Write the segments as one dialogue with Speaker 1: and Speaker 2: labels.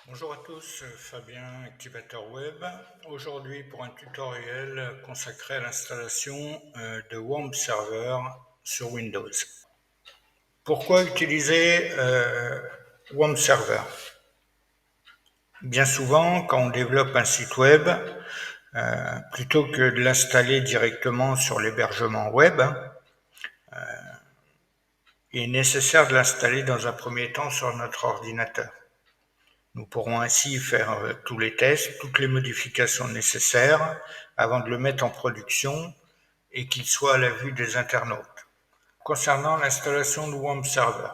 Speaker 1: Bonjour à tous, Fabien, activateur web. Aujourd'hui pour un tutoriel consacré à l'installation de WAMP Server sur Windows. Pourquoi utiliser WAMP Server? Bien souvent, quand on développe un site web, plutôt que de l'installer directement sur l'hébergement web, il est nécessaire de l'installer dans un premier temps sur notre ordinateur. Nous pourrons ainsi faire tous les tests, toutes les modifications nécessaires avant de le mettre en production et qu'il soit à la vue des internautes. Concernant l'installation de WAMP Server,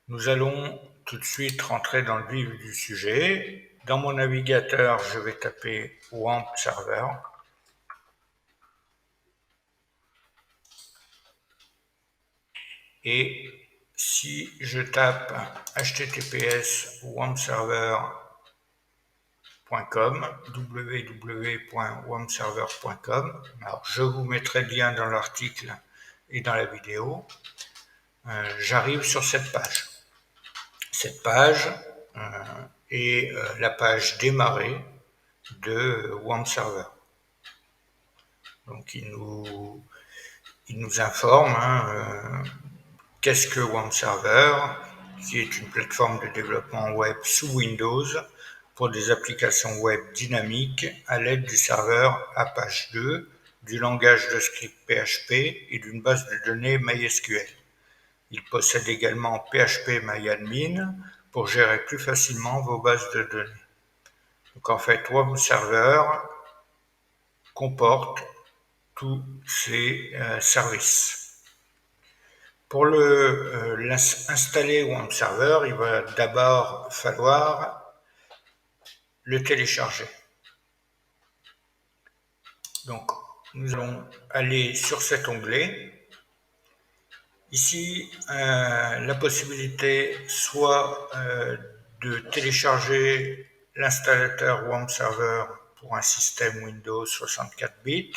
Speaker 1: nous allons tout de suite rentrer dans le vif du sujet. Dans mon navigateur, je vais taper WAMP Server. Et si je tape https wampserver.com, www.wampserver.com. Alors, je vous mettrai le lien dans l'article et dans la vidéo. J'arrive sur cette page. Cette page est la page démarrer de WAMP Server. Donc, il nous informe qu'est-ce que WAMP Server, qui est une plateforme de développement web sous Windows pour des applications web dynamiques à l'aide du serveur Apache 2, du langage de script PHP et d'une base de données MySQL. Il possède également PHP-MyAdmin pour gérer plus facilement vos bases de données. Donc en fait, WAMP Server comporte tous ces services. Pour l'installer WAMP Server, il va d'abord falloir le télécharger. Donc, nous allons aller sur cet onglet. Ici, la possibilité soit de télécharger l'installateur WAMP Server pour un système Windows 64 bits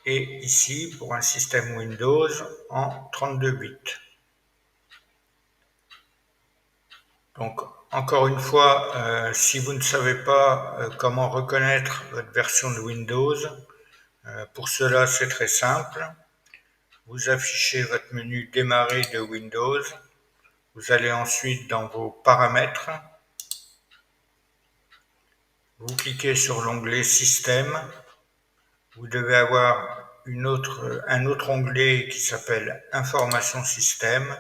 Speaker 1: et ici pour un système Windows en 32 bits. Donc, encore une fois, si vous ne savez pas comment reconnaître votre version de Windows, pour cela c'est très simple. Vous affichez votre menu démarrer de Windows. Vous allez ensuite dans vos paramètres. Vous cliquez sur l'onglet Système. Vous devez avoir un autre onglet qui s'appelle Information système.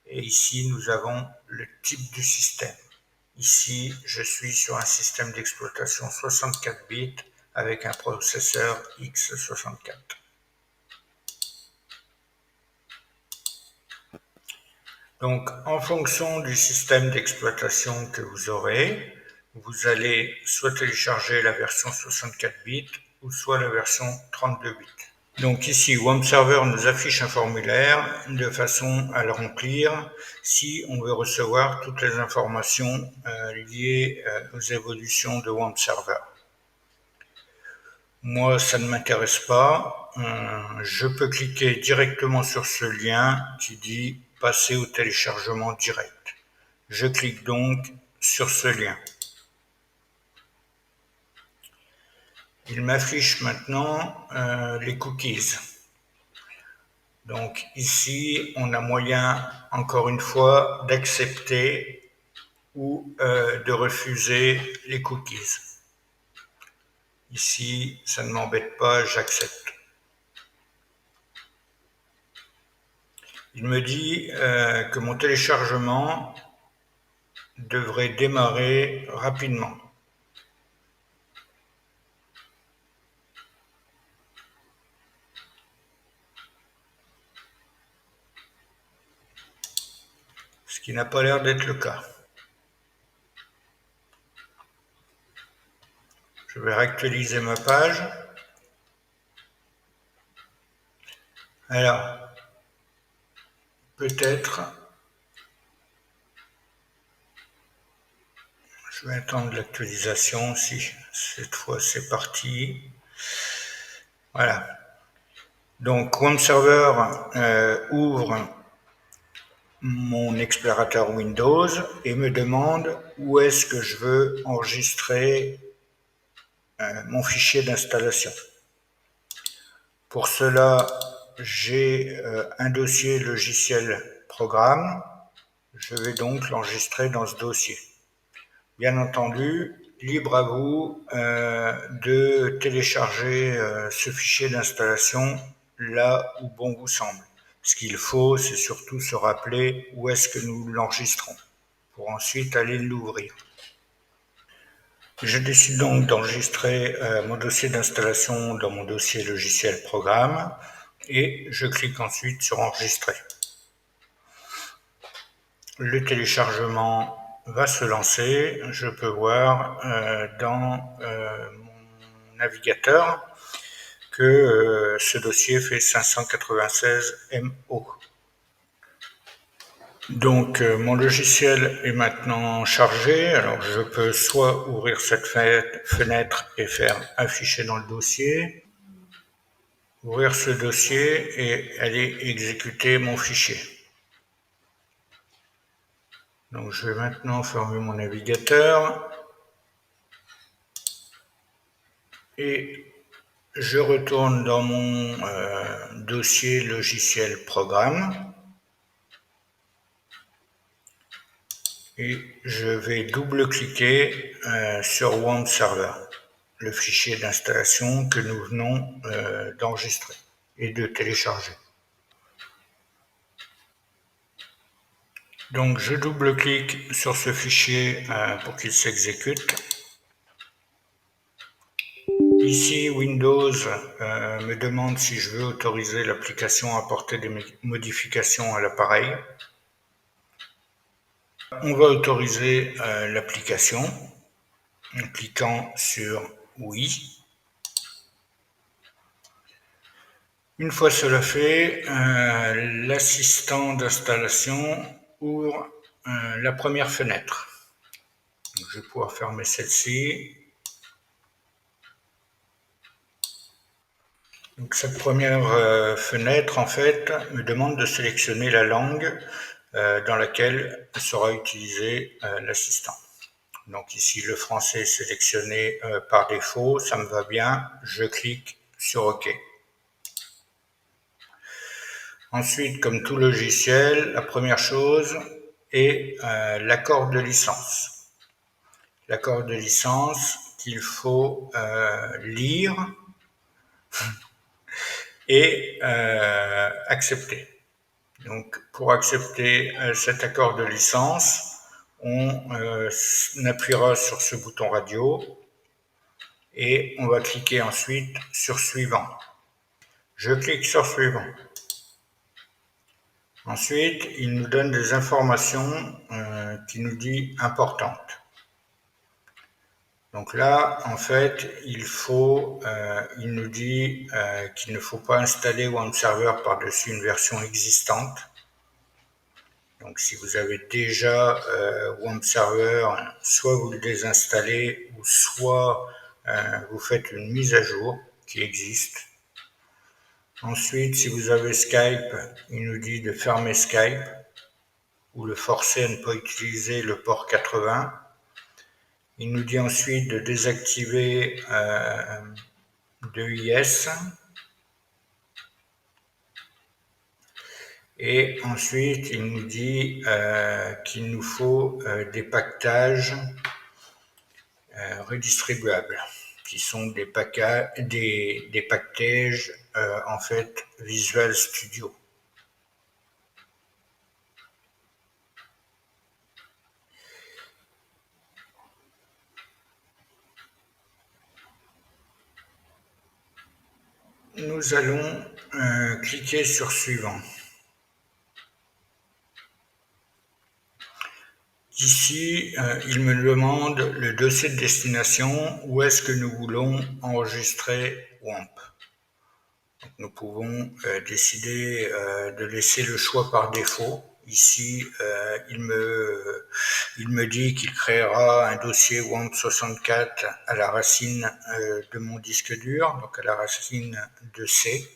Speaker 1: Et ici, nous avons le type du système. Ici, je suis sur un système d'exploitation 64 bits avec un processeur x64. Donc, en fonction du système d'exploitation que vous aurez, vous allez soit télécharger la version 64 bits ou soit la version 32 bits. Donc ici, WAMP Server nous affiche un formulaire de façon à le remplir si on veut recevoir toutes les informations liées aux évolutions de WAMP Server. Moi, ça ne m'intéresse pas. Je peux cliquer directement sur ce lien qui dit « Passer au téléchargement direct ». Je clique donc sur ce lien. Il m'affiche maintenant les cookies. Donc ici, on a moyen, encore une fois, d'accepter ou de refuser les cookies. Ici, ça ne m'embête pas, j'accepte. Il me dit que mon téléchargement devrait démarrer rapidement. Ce qui n'a pas l'air d'être le cas. Je vais réactualiser ma page. Alors, peut-être, je vais attendre l'actualisation si cette fois c'est parti. Voilà. Donc, WAMP Server ouvre mon explorateur Windows et me demande où est-ce que je veux enregistrer mon fichier d'installation. Pour cela, j'ai un dossier logiciel programme. Je vais donc l'enregistrer dans ce dossier. Bien entendu, libre à vous de télécharger ce fichier d'installation là où bon vous semble. Ce qu'il faut, c'est surtout se rappeler où est-ce que nous l'enregistrons pour ensuite aller l'ouvrir. Je décide donc d'enregistrer mon dossier d'installation dans mon dossier logiciel programme et je clique ensuite sur enregistrer. Le téléchargement va se lancer. Je peux voir dans mon navigateur que ce dossier fait 596 MO. Donc mon logiciel est maintenant chargé, alors je peux soit ouvrir cette fenêtre et faire afficher dans le dossier, ouvrir ce dossier et aller exécuter mon fichier. Donc je vais maintenant fermer mon navigateur et je retourne dans mon dossier logiciel programme. Et je vais double-cliquer sur WAMP Server, le fichier d'installation que nous venons d'enregistrer et de télécharger. Donc je double-clique sur ce fichier pour qu'il s'exécute. Ici, Windows me demande si je veux autoriser l'application à apporter des modifications à l'appareil. On va autoriser l'application en cliquant sur oui. Une fois cela fait, l'assistant d'installation ouvre la première fenêtre. Donc, je vais pouvoir fermer celle-ci. Donc cette première fenêtre, en fait, me demande de sélectionner la langue dans laquelle sera utilisé l'assistant. Donc ici, le français est sélectionné par défaut, ça me va bien, je clique sur OK. Ensuite, comme tout logiciel, la première chose est l'accord de licence. L'accord de licence qu'il faut lire et accepter. Donc, pour accepter cet accord de licence, on appuiera sur ce bouton radio et on va cliquer ensuite sur suivant. Je clique sur suivant. Ensuite, il nous donne des informations qui nous dit importantes. Donc là, en fait, il nous dit qu'il ne faut pas installer WAMP Server par-dessus une version existante. Donc si vous avez déjà WAMP Server, soit vous le désinstallez, ou soit vous faites une mise à jour qui existe. Ensuite, si vous avez Skype, il nous dit de fermer Skype ou le forcer à ne pas utiliser le port 80. Il nous dit ensuite de désactiver DEIS. Et ensuite, il nous dit qu'il nous faut des packages redistribuables, qui sont des packages en fait Visual Studio. Nous allons cliquer sur suivant. Ici, il me demande le dossier de destination, où est-ce que nous voulons enregistrer WAMP. Donc, nous pouvons décider de laisser le choix par défaut. Ici, il me dit qu'il créera un dossier WAMP64 à la racine de mon disque dur, donc à la racine de C.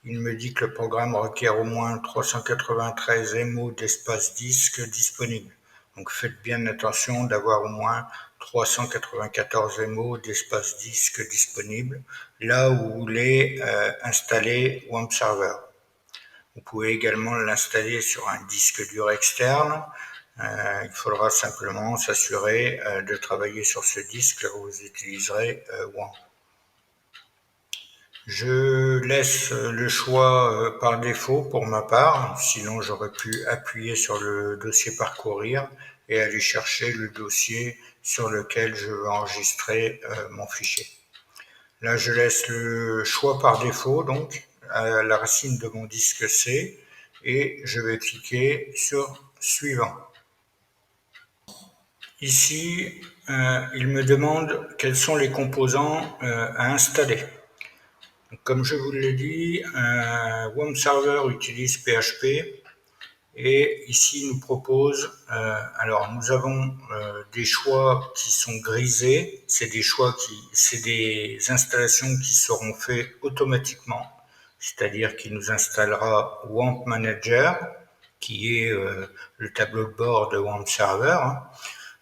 Speaker 1: il me dit que le programme requiert au moins 393 MO d'espace disque disponible. Donc faites bien attention d'avoir au moins 394 MO d'espace disque disponible là où vous voulez installer WAMP Server. Vous pouvez également l'installer sur un disque dur externe. Il faudra simplement s'assurer de travailler sur ce disque là où vous utiliserez WAMP. Je laisse le choix par défaut pour ma part, sinon j'aurais pu appuyer sur le dossier parcourir et aller chercher le dossier sur lequel je veux enregistrer mon fichier. Là, je laisse le choix par défaut, donc à la racine de mon disque C, et je vais cliquer sur Suivant. Ici, il me demande quels sont les composants à installer. Comme je vous l'ai dit, WAMP Server utilise PHP et ici il nous propose, alors nous avons des choix qui sont grisés, c'est des installations qui seront faites automatiquement, c'est-à-dire qu'il nous installera WAMP Manager, qui est le tableau de bord de WAMP Server.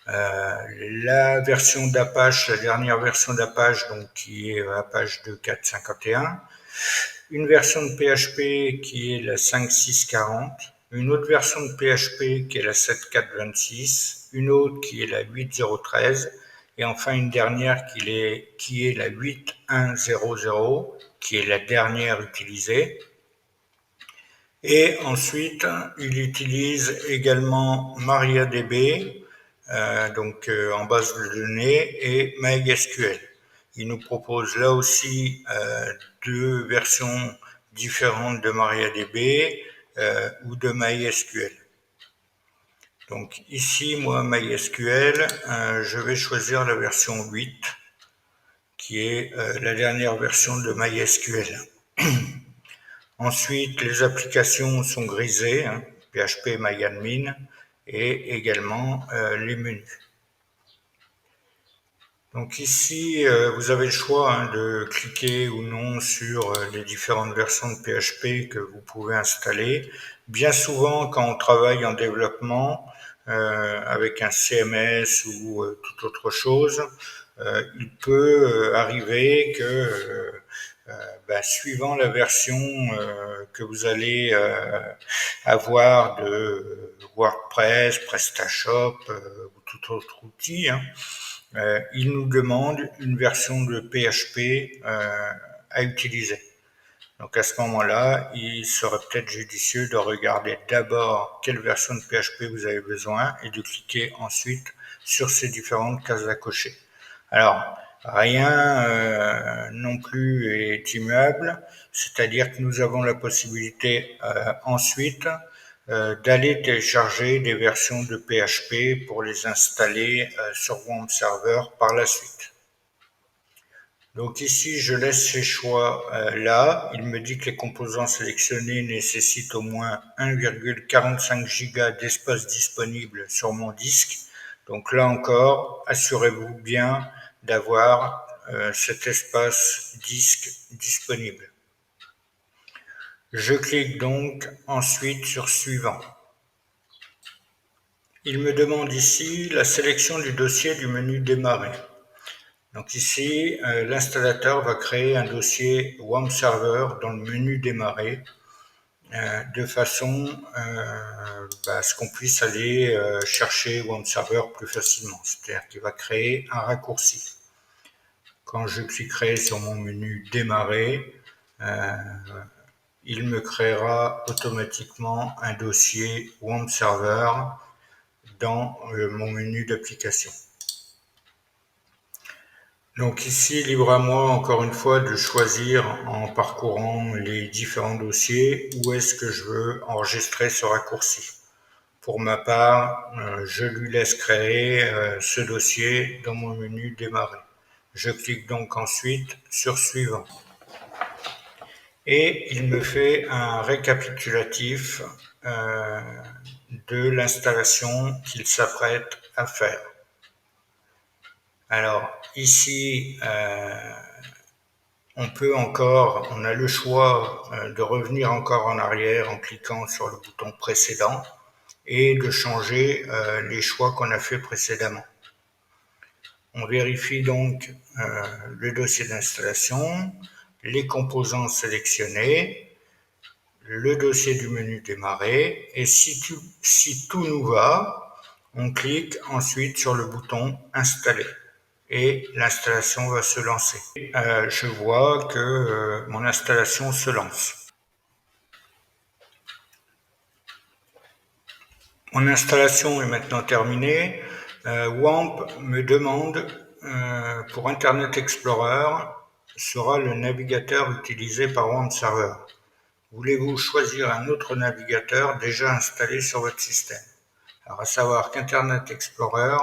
Speaker 1: La version d'Apache, la dernière version d'Apache, donc qui est Apache 2.4.51, une version de PHP qui est la 5.6.40, une autre version de PHP qui est la 7.4.26, une autre qui est la 8.0.13, et enfin une dernière qui est la 8.1.0.0, qui est la dernière utilisée. Et ensuite, il utilise également MariaDB, en base de données, et MySQL. Il nous propose là aussi deux versions différentes de MariaDB ou de MySQL. Donc ici, moi, MySQL, je vais choisir la version 8, qui est la dernière version de MySQL. Ensuite, les applications sont grisées, PHP MyAdmin, et également les menus. Donc ici, vous avez le choix de cliquer ou non sur les différentes versions de PHP que vous pouvez installer. Bien souvent, quand on travaille en développement avec un CMS ou toute autre chose, il peut arriver que suivant la version que vous allez avoir de WordPress, PrestaShop ou tout autre outil, il nous demande une version de PHP à utiliser. Donc à ce moment-là, il serait peut-être judicieux de regarder d'abord quelle version de PHP vous avez besoin et de cliquer ensuite sur ces différentes cases à cocher. Alors, rien non plus est immuable, c'est-à-dire que nous avons la possibilité ensuite d'aller télécharger des versions de PHP pour les installer sur WAMP Server par la suite. Donc ici, je laisse ces choix là. Il me dit que les composants sélectionnés nécessitent au moins 1,45 Go d'espace disponible sur mon disque. Donc là encore, assurez-vous bien d'avoir cet espace disque disponible. Je clique donc ensuite sur Suivant. Il me demande ici la sélection du dossier du menu Démarrer. Donc ici, l'installateur va créer un dossier WAMP Server dans le menu Démarrer de façon à ce qu'on puisse aller chercher WAMP Server plus facilement. C'est-à-dire qu'il va créer un raccourci. Quand je cliquerai sur mon menu Démarrer, il me créera automatiquement un dossier WAMP Server dans mon menu d'application. Donc ici, libre à moi encore une fois de choisir en parcourant les différents dossiers où est-ce que je veux enregistrer ce raccourci. Pour ma part, je lui laisse créer ce dossier dans mon menu Démarrer. Je clique donc ensuite sur Suivant. Et il me fait un récapitulatif de l'installation qu'il s'apprête à faire. Alors ici, on a le choix de revenir encore en arrière en cliquant sur le bouton précédent et de changer les choix qu'on a fait précédemment. On vérifie donc le dossier d'installation, les composants sélectionnés, le dossier du menu démarrer, et si tout nous va, on clique ensuite sur le bouton installer et l'installation va se lancer. Je vois que mon installation se lance. Mon installation est maintenant terminée. WAMP me demande pour Internet Explorer sera le navigateur utilisé par WAMP Server. Voulez-vous choisir un autre navigateur déjà installé sur votre système? Alors, à savoir qu'Internet Explorer,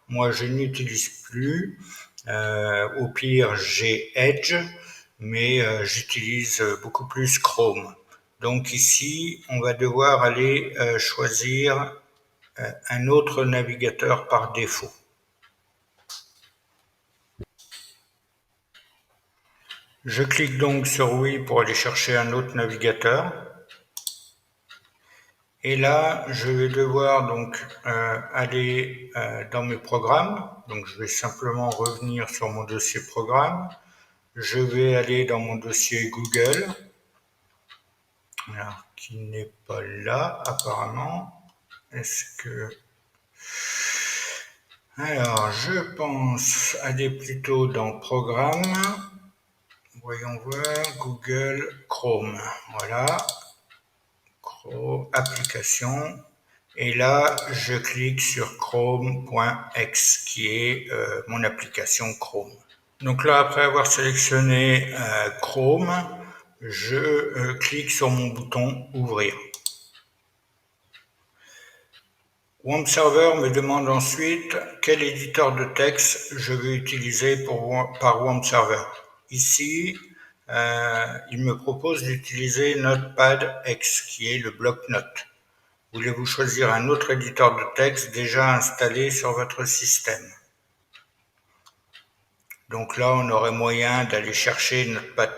Speaker 1: moi je n'utilise plus. Au pire, j'ai Edge, mais j'utilise beaucoup plus Chrome. Donc ici, on va devoir aller choisir un autre navigateur par défaut. Je clique donc sur oui pour aller chercher un autre navigateur. Et là, je vais devoir donc aller dans mes programmes. Donc je vais simplement revenir sur mon dossier programme. Je vais aller dans mon dossier Google, alors, qui n'est pas là apparemment. Est-ce que... Alors, je pense aller plutôt dans Programme. Voyons voir, Google Chrome. Voilà. Chrome, application. Et là, je clique sur chrome.x, qui est mon application Chrome. Donc là, après avoir sélectionné Chrome, je clique sur mon bouton Ouvrir. WAMP Server me demande ensuite quel éditeur de texte je veux utiliser par WAMP Server. Ici, il me propose d'utiliser Notepad-X, qui est le bloc-notes. Voulez-vous choisir un autre éditeur de texte déjà installé sur votre système? Donc là, on aurait moyen d'aller chercher Notepad++,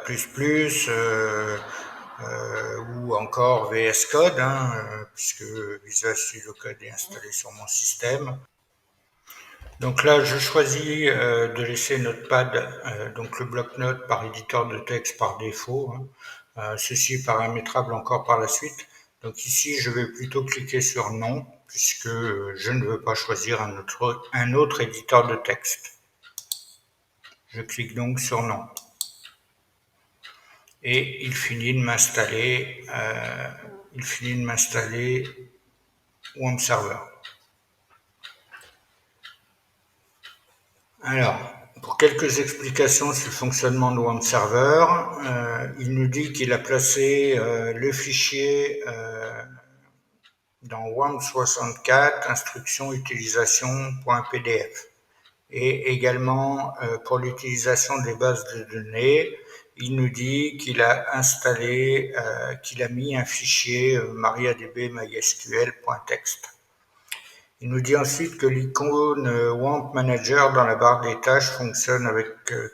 Speaker 1: ou encore VS Code, puisque Visual Studio Code est installé sur mon système. Donc là, je choisis de laisser Notepad, donc le bloc-notes par éditeur de texte par défaut. Ceci est paramétrable encore par la suite. Donc ici, je vais plutôt cliquer sur non, puisque je ne veux pas choisir un autre éditeur de texte. Je clique donc sur non. Et il finit de m'installer WAMP Server. Alors, pour quelques explications sur le fonctionnement de WAMP Server, il nous dit qu'il a placé le fichier dans WAMP64 instruction utilisation.pdf. Et également pour l'utilisation des bases de données, il nous dit qu'il a installé, qu'il a mis un fichier MariaDB MySQL.txt. Il nous dit ensuite que l'icône WAMP Manager dans la barre des tâches fonctionne avec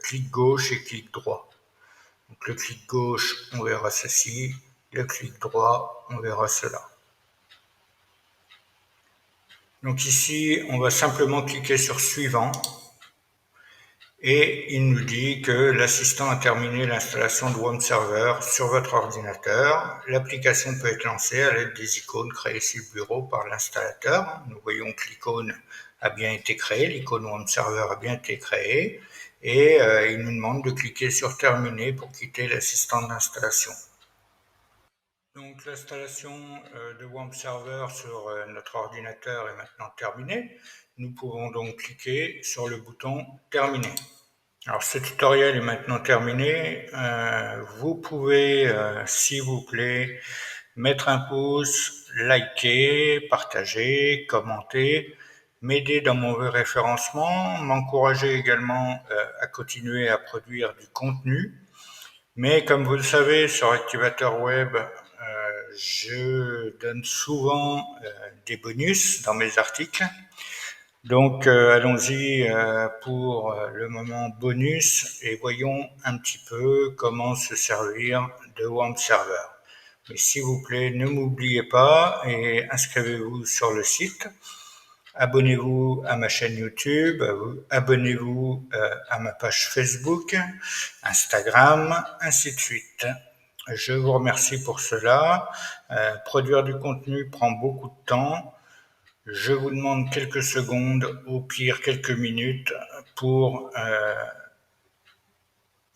Speaker 1: clic gauche et clic droit. Donc le clic gauche, on verra ceci, le clic droit, on verra cela. Donc ici, on va simplement cliquer sur Suivant. Et il nous dit que l'assistant a terminé l'installation de WAMP Server sur votre ordinateur. L'application peut être lancée à l'aide des icônes créées sur le bureau par l'installateur. Nous voyons que l'icône a bien été créée, l'icône WAMP Server a bien été créée, et il nous demande de cliquer sur Terminer pour quitter l'assistant d'installation. Donc l'installation de WAMP Server sur notre ordinateur est maintenant terminée. Nous pouvons donc cliquer sur le bouton Terminer. Alors ce tutoriel est maintenant terminé. Vous pouvez, s'il vous plaît, mettre un pouce, liker, partager, commenter, m'aider dans mon référencement, m'encourager également à continuer à produire du contenu. Mais comme vous le savez, sur Activateur Web, je donne souvent des bonus dans mes articles. Donc allons-y pour le moment bonus et voyons un petit peu comment se servir de WAMP Server. Mais s'il vous plaît, ne m'oubliez pas et inscrivez-vous sur le site. Abonnez-vous à ma chaîne YouTube, abonnez-vous à ma page Facebook, Instagram, ainsi de suite. Je vous remercie pour cela. Produire du contenu prend beaucoup de temps. Je vous demande quelques secondes, au pire quelques minutes, pour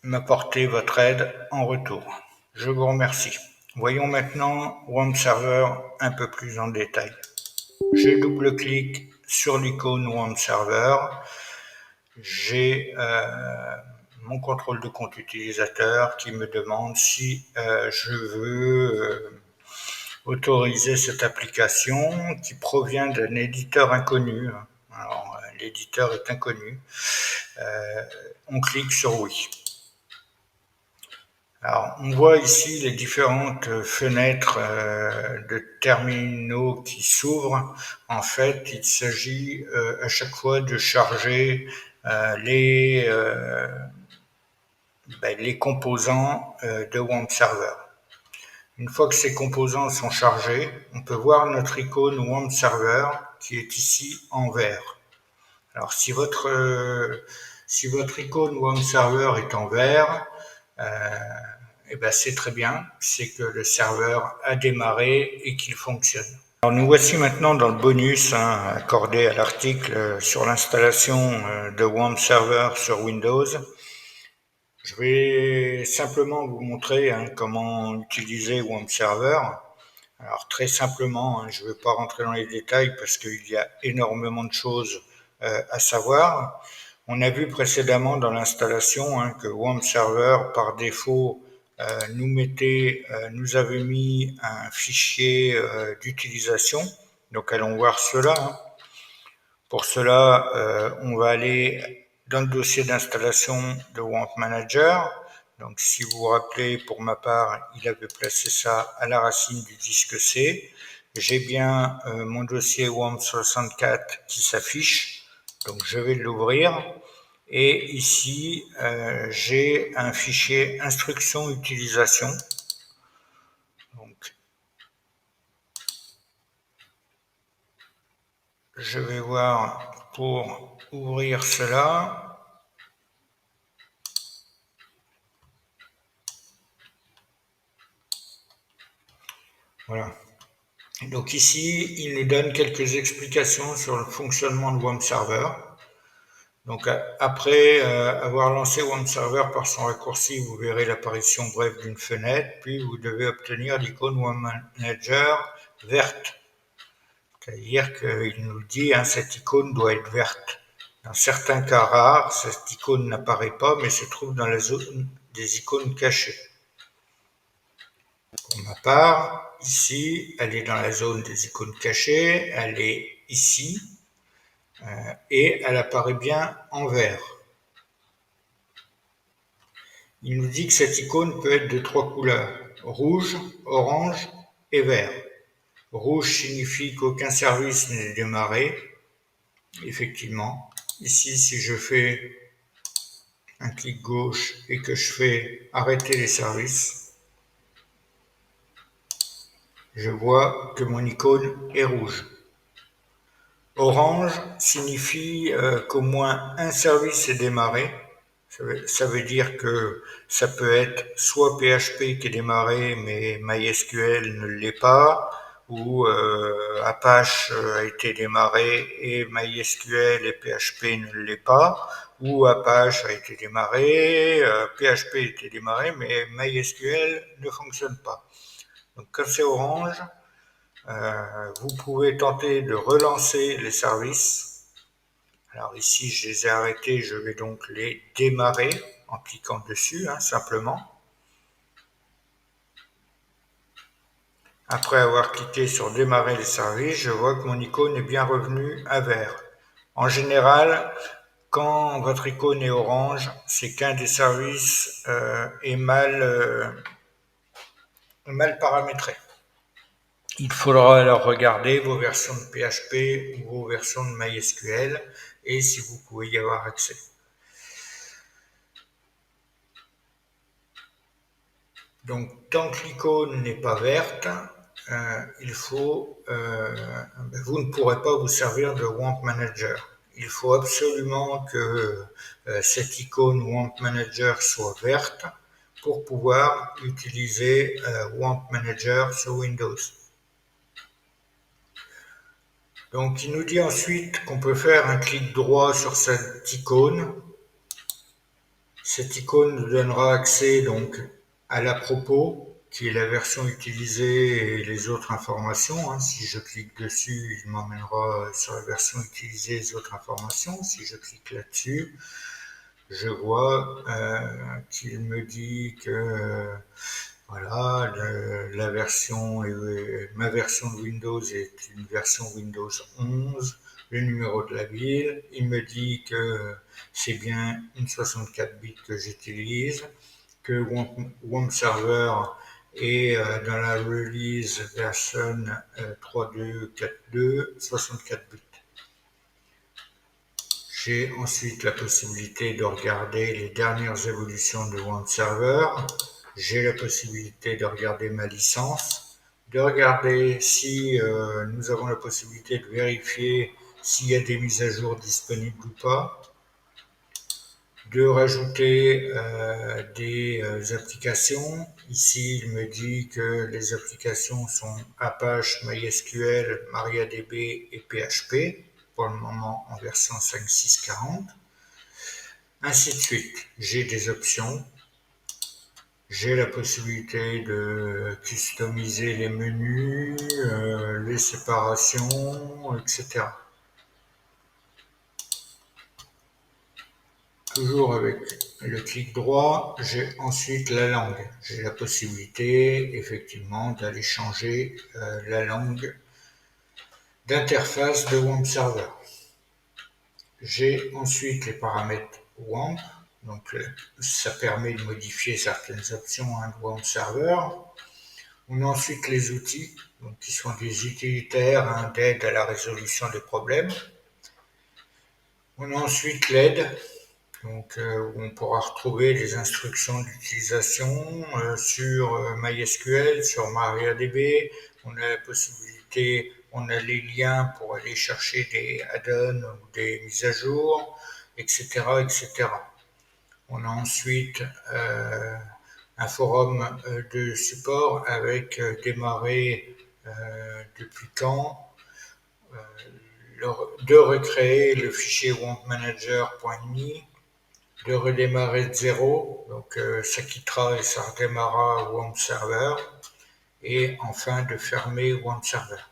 Speaker 1: m'apporter votre aide en retour. Je vous remercie. Voyons maintenant WAMP Server un peu plus en détail. Je double-clique sur l'icône WAMP Server. J'ai mon contrôle de compte utilisateur qui me demande si je veux autoriser cette application qui provient d'un éditeur inconnu. Alors, l'éditeur est inconnu. On clique sur oui. Alors, on voit ici les différentes fenêtres de terminaux qui s'ouvrent. En fait, il s'agit à chaque fois de charger les composants de WAMP Server. Une fois que ces composants sont chargés, on peut voir notre icône WAMP Server qui est ici en vert. Alors si votre icône WAMP Server est en vert, c'est très bien, c'est que le serveur a démarré et qu'il fonctionne. Alors nous voici maintenant dans le bonus accordé à l'article sur l'installation de WAMP Server sur Windows. Je vais simplement vous montrer comment utiliser WAMP Server. Alors très simplement, je ne vais pas rentrer dans les détails parce qu'il y a énormément de choses à savoir. On a vu précédemment dans l'installation que WAMP Server par défaut nous avait mis un fichier d'utilisation. Donc allons voir cela. Pour cela, on va aller dans le dossier d'installation de WAMP Manager. Donc si vous vous rappelez, pour ma part, il avait placé ça à la racine du disque C. J'ai bien mon dossier WAMP64 qui s'affiche, donc je vais l'ouvrir. Et ici, j'ai un fichier instruction utilisation. Donc, je vais voir pour ouvrir cela. Voilà. Donc ici, il nous donne quelques explications sur le fonctionnement de WAMP Server. Donc après avoir lancé WAMP Server par son raccourci, vous verrez l'apparition brève d'une fenêtre, puis vous devez obtenir l'icône WAMP Manager verte. C'est-à-dire qu'il nous dit cette icône doit être verte. Dans certains cas rares, cette icône n'apparaît pas, mais se trouve dans la zone des icônes cachées. Pour ma part, ici, elle est dans la zone des icônes cachées, elle est ici, et elle apparaît bien en vert. Il nous dit que cette icône peut être de 3 couleurs, rouge, orange et vert. Rouge signifie qu'aucun service n'est démarré. Effectivement, ici, si je fais un clic gauche et que je fais arrêter les services, je vois que mon icône est rouge. Orange signifie qu'au moins un service est démarré. Ça veut dire que ça peut être soit PHP qui est démarré mais MySQL ne l'est pas, ou Apache a été démarré et MySQL et PHP ne l'est pas, ou Apache a été démarré, PHP a été démarré mais MySQL ne fonctionne pas. Donc quand c'est orange, vous pouvez tenter de relancer les services. Alors ici, je les ai arrêtés, je vais donc les démarrer en cliquant dessus, simplement. Après avoir cliqué sur démarrer les services, je vois que mon icône est bien revenue à vert. En général, quand votre icône est orange, c'est qu'un des services est mal paramétré. il faudra alors regarder vos versions de PHP ou vos versions de MySQL et si vous pouvez y avoir accès. Donc, tant que l'icône n'est pas verte, vous ne pourrez pas vous servir de WAMP Manager. Il faut absolument que cette icône WAMP Manager soit verte pour pouvoir utiliser WAMP Manager sur Windows. Donc, il nous dit ensuite qu'on peut faire un clic droit sur cette icône. Cette icône nous donnera accès donc à l'à-propos, qui est la version utilisée et les autres informations. Si je clique dessus, il m'emmènera sur la version utilisée et les autres informations. Si je clique là-dessus, je vois qu'il me dit que voilà, ma version de Windows est une version Windows 11, le numéro de la ville. Il me dit que c'est bien une 64 bits que j'utilise, que WAMP Server est dans la release version 3.2.4.2, 64 bits. J'ai ensuite la possibilité de regarder les dernières évolutions de WAMP Server. J'ai la possibilité de regarder ma licence, de regarder si nous avons la possibilité de vérifier s'il y a des mises à jour disponibles ou pas, de rajouter des applications. Ici, il me dit que les applications sont Apache, MySQL, MariaDB et PHP, pour le moment en version 5.6.40. Ainsi de suite. J'ai des options. J'ai la possibilité de customiser les menus, les séparations, etc. Toujours avec le clic droit, j'ai ensuite la langue. J'ai la possibilité effectivement d'aller changer la langue d'interface de WAMP Server. J'ai ensuite les paramètres WAMP, donc ça permet de modifier certaines options de WAMP Server. On a ensuite les outils, donc, qui sont des utilitaires d'aide à la résolution des problèmes. On a ensuite l'aide, donc où on pourra retrouver les instructions d'utilisation sur MySQL, sur MariaDB. On a la possibilité, on a les liens pour aller chercher des add-ons ou des mises à jour, etc., etc. On a ensuite un forum de support avec démarrer depuis quand, de recréer le fichier wampmanager.ini, de redémarrer de zéro, donc ça quittera et ça redémarrera WAMP Server, et enfin de fermer WAMP Server.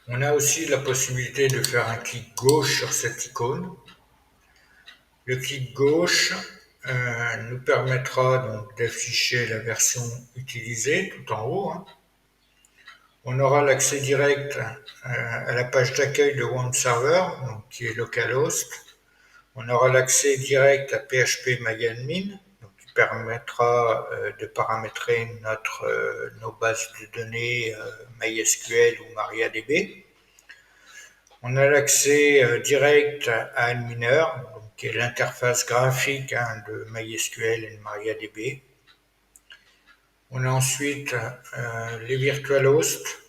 Speaker 1: On a aussi la possibilité de faire un clic gauche sur cette icône. Le clic gauche nous permettra donc d'afficher la version utilisée tout en haut. On aura l'accès direct à la page d'accueil de WAMP Server, donc, qui est localhost. On aura l'accès direct à PHP-MyAdmin, qui permettra de paramétrer nos bases de données MySQL ou MariaDB. On a l'accès direct à Adminer, qui est l'interface graphique de MySQL et de MariaDB. On a ensuite les virtualhosts.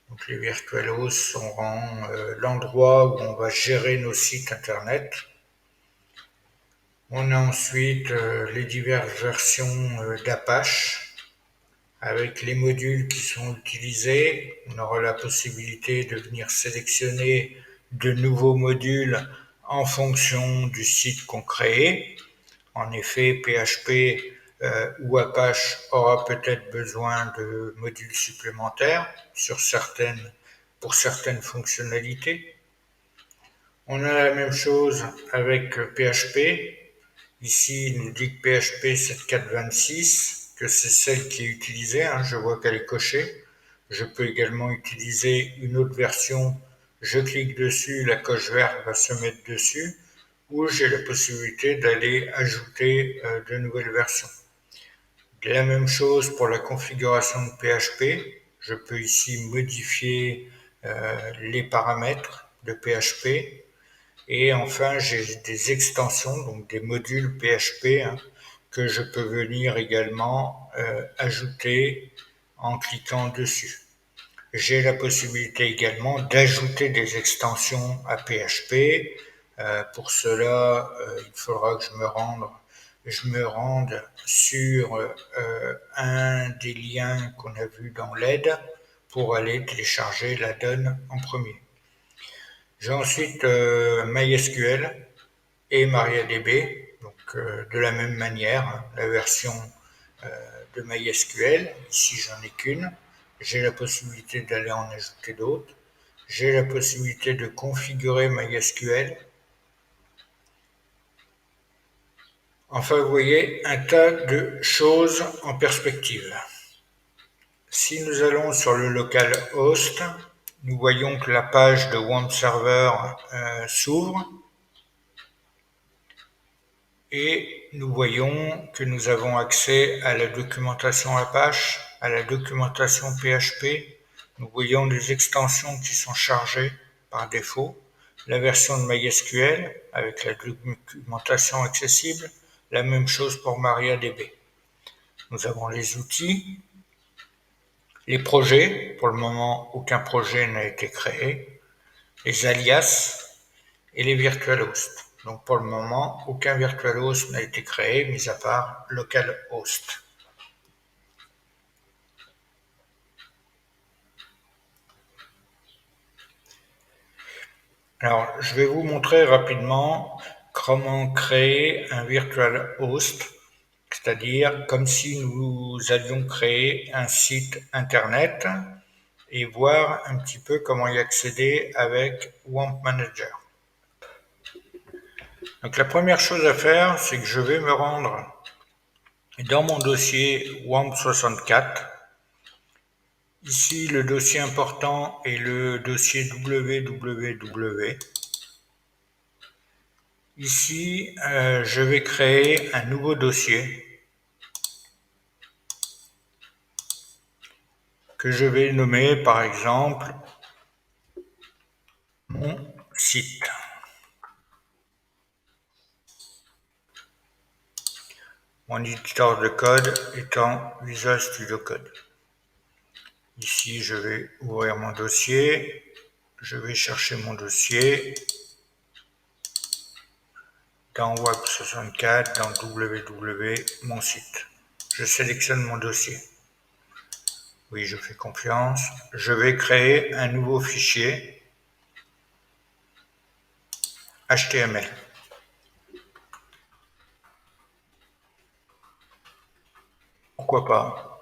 Speaker 1: Donc les virtualhosts seront l'endroit où on va gérer nos sites internet. On a ensuite les diverses versions d'Apache avec les modules qui sont utilisés. On aura la possibilité de venir sélectionner de nouveaux modules en fonction du site qu'on crée. En effet, PHP ou Apache aura peut-être besoin de modules supplémentaires pour certaines fonctionnalités. On a la même chose avec PHP. Ici, il nous dit que PHP 7.4.26, que c'est celle qui est utilisée. Je vois qu'elle est cochée. Je peux également utiliser une autre version. Je clique dessus, la coche verte va se mettre dessus, ou j'ai la possibilité d'aller ajouter de nouvelles versions. La même chose pour la configuration de PHP. Je peux ici modifier les paramètres de PHP. Et enfin, j'ai des extensions, donc des modules PHP, que je peux venir également ajouter en cliquant dessus. J'ai la possibilité également d'ajouter des extensions à PHP. Pour cela, il faudra que je me rende sur un des liens qu'on a vu dans l'aide pour aller télécharger la donne en premier. J'ai ensuite MySQL et MariaDB, donc de la même manière, la version de MySQL, ici j'en ai qu'une, j'ai la possibilité d'aller en ajouter d'autres, j'ai la possibilité de configurer MySQL. Enfin, vous voyez, un tas de choses en perspective. Si nous allons sur le localhost, nous voyons que la page de WAMP Server s'ouvre et nous voyons que nous avons accès à la documentation Apache, à la documentation PHP. Nous voyons les extensions qui sont chargées par défaut, la version de MySQL avec la documentation accessible, la même chose pour MariaDB. Nous avons les outils, les projets, pour le moment aucun projet n'a été créé, les alias et les virtualhosts. Donc pour le moment, aucun virtualhost n'a été créé, mis à part localhost. Alors, je vais vous montrer rapidement comment créer un virtual host, c'est-à-dire comme si nous avions créé un site internet et voir un petit peu comment y accéder avec WAMP Manager. Donc la première chose à faire, c'est que je vais me rendre dans mon dossier WAMP64. Ici, le dossier important est le dossier www. Ici, je vais créer un nouveau dossier que je vais nommer par exemple mon site. Mon éditeur de code étant Visual Studio Code. Ici, je vais ouvrir mon dossier. Je vais chercher mon dossier dans WAMP64, dans www, mon site. Je sélectionne mon dossier. Oui, je fais confiance. Je vais créer un nouveau fichier HTML. Pourquoi pas?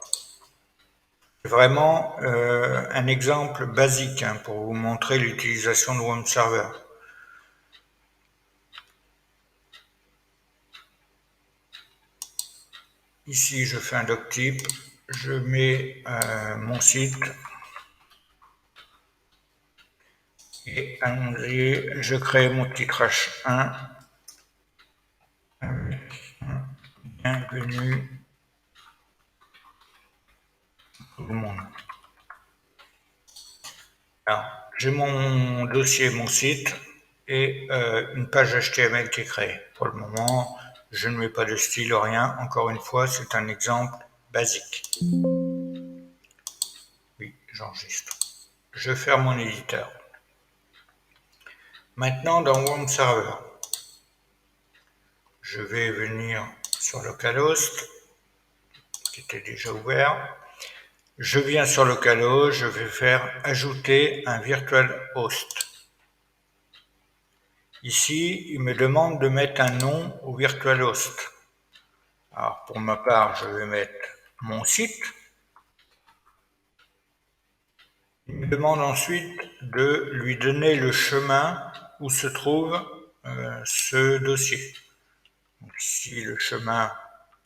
Speaker 1: C'est vraiment un exemple basique pour vous montrer l'utilisation de WAMP Server. Ici, je fais un doctype, je mets mon site et allons-y, je crée mon titre H1 avec bienvenue tout le monde. Alors, j'ai mon dossier, mon site et une page HTML qui est créée. Pour le moment, je ne mets pas de style, rien. Encore une fois, c'est un exemple basique. Oui, j'enregistre. Je ferme mon éditeur. Maintenant, dans WAMP Server, je vais venir sur localhost, qui était déjà ouvert. Je viens sur localhost, je vais faire ajouter un virtual host. Ici, il me demande de mettre un nom au virtual host. Alors, pour ma part, je vais mettre mon site. Il me demande ensuite de lui donner le chemin où se trouve ce dossier. Donc ici, le chemin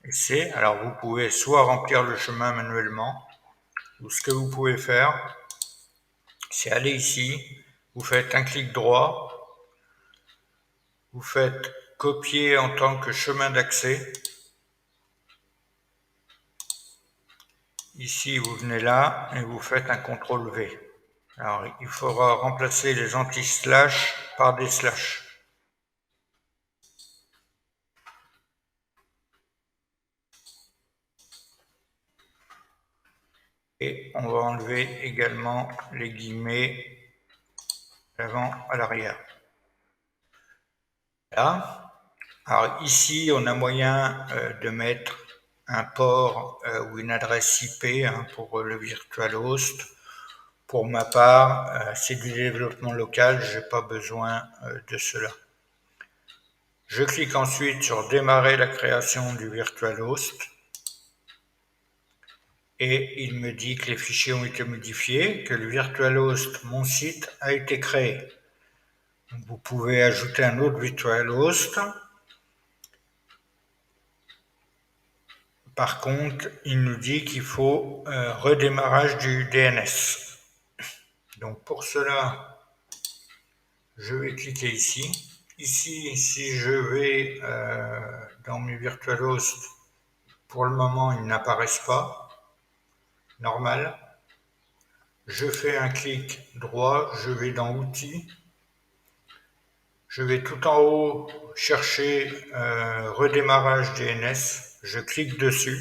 Speaker 1: est C. Alors, vous pouvez soit remplir le chemin manuellement, ou ce que vous pouvez faire, c'est aller ici, vous faites un clic droit, vous faites copier en tant que chemin d'accès, Ici, vous venez là et vous faites un CTRL-V. Alors, il faudra remplacer les anti-slash par des slash. Et on va enlever également les guillemets d'avant à l'arrière. Là. Alors ici, on a moyen de mettre un port ou une adresse IP pour le VirtualHost. Pour ma part, c'est du développement local, je n'ai pas besoin de cela. Je clique ensuite sur démarrer la création du VirtualHost et il me dit que les fichiers ont été modifiés, que le VirtualHost, mon site, a été créé. Donc, vous pouvez ajouter un autre VirtualHost. Par contre, il nous dit qu'il faut redémarrage du DNS. Donc pour cela, je vais cliquer ici. Ici, si je vais dans mes VirtualHost, pour le moment, ils n'apparaissent pas. Normal. Je fais un clic droit, je vais dans Outils. Je vais tout en haut chercher redémarrage DNS. Je clique dessus.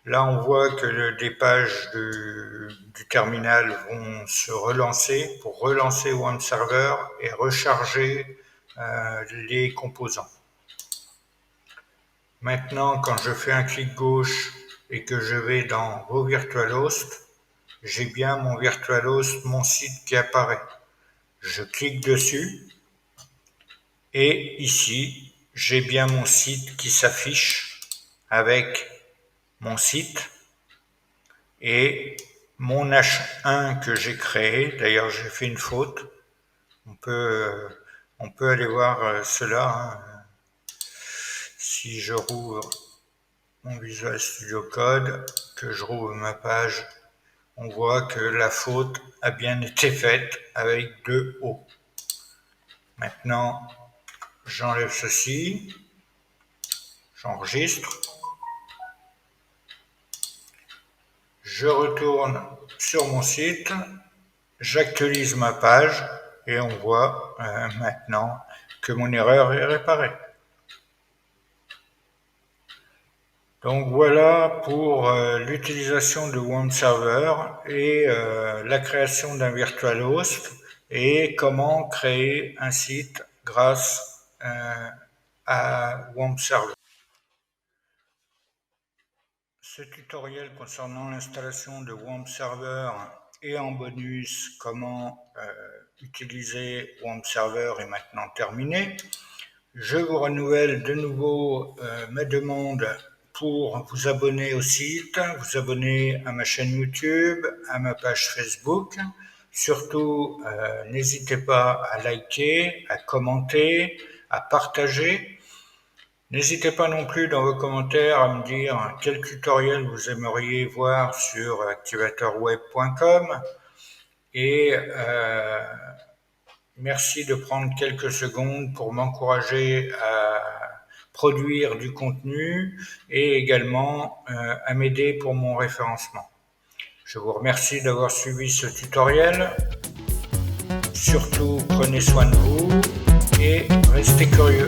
Speaker 1: Là, on voit que des pages du terminal vont se relancer pour relancer WAMP Server et recharger les composants. Maintenant, quand je fais un clic gauche et que je vais dans vos VirtualHost, j'ai bien mon VirtualHost, mon site qui apparaît. Je clique dessus et ici, j'ai bien mon site qui s'affiche avec mon site et mon H1 que j'ai créé. D'ailleurs, j'ai fait une faute. On peut aller voir cela. Si je rouvre mon Visual Studio Code, que je rouvre ma page, on voit que la faute a bien été faite avec 2 O. Maintenant, j'enlève ceci, j'enregistre, je retourne sur mon site, j'actualise ma page et on voit maintenant que mon erreur est réparée. Donc voilà pour l'utilisation de WAMP Server et la création d'un VirtualHost et comment créer un site grâce à WAMP Server. Ce tutoriel concernant l'installation de WAMP Server et en bonus comment utiliser WAMP Server est maintenant terminé. Je vous renouvelle de nouveau ma demande pour vous abonner au site, vous abonner à ma chaîne YouTube, à ma page Facebook. Surtout, n'hésitez pas à liker, à commenter, à partager. N'hésitez pas non plus dans vos commentaires à me dire quel tutoriel vous aimeriez voir sur activateurweb.com et merci de prendre quelques secondes pour m'encourager à produire du contenu et également à m'aider pour mon référencement. Je vous remercie d'avoir suivi ce tutoriel. Surtout, prenez soin de vous et restez curieux.